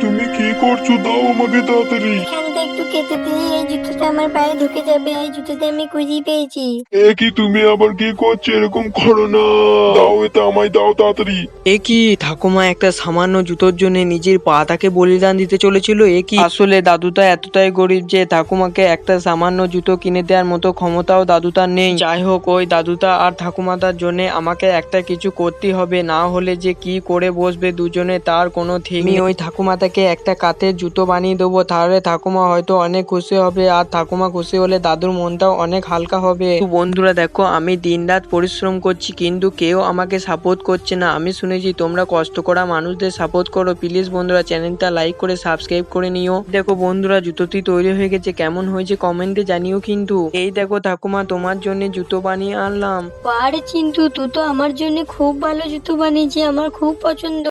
তুমি কি করছো? দাও আমাকে তাড়াতাড়ি। এখানটা একটু কেটে দিলে এই জুতোটা আমার পায়ে ঢুকে যাবে। এই জুতোটা আমি খুঁজেই পেয়েছি। এ কি, তুমি আবার কি করছো? এরকম করো না, দাও এটা আমায়, দাও তাড়াতাড়ি। এ কি ঠাকুমা একটা সামান্য জুতোর জন্য নিজের পাটাকে বলিদান দিতে চলেছিল? এ কি আসলে দাদুটা এতটাই গরিব যে ঠাকুমাকে একটা সামান্য জুতো কিনে দেওয়ার মতো ক্ষমতাও দাদুটার নেই। যাই হোক, ওই দাদুটা আর ঠাকুমাটার জন্য আমাকে একটা কিছু করতে হবে, না হলে যে কি করে বসবে দুজনে তার কোনো ঠিক নেই। ওই ঠাকুমাটাকে একটা কাঠের জুতো বানিয়ে দেবো, তাহলে ঠাকুমা হয়তো অনেক খুশি হবে, আর ঠাকুমা খুশি হলে দাদুর মনটাও অনেক হালকা হবে। তো বন্ধুরা দেখো, আমি দিনরাত পরিশ্রম করছি কিন্তু কেউ আমাকে সাপোর্ট করছে না। আমি শুনেছি তোমরা কষ্ট করা মানুষদের সাপোর্ট করো। প্লিজ বন্ধুরা চ্যানেলটা লাইক করে সাবস্ক্রাইব করে নিও। দেখো বন্ধুরা, জুতোটি তৈরি হয়ে গেছে, কেমন হয়েছে কমেন্টে জানিও কিন্তু। এই দেখো ঠাকুমা, তোমার জন্য জুতো বানিয়ে আনলাম। আরে চিন্টু, তুই তো আমার জন্য খুব ভালো জুতো বানিয়েছি, আমার খুব পছন্দ।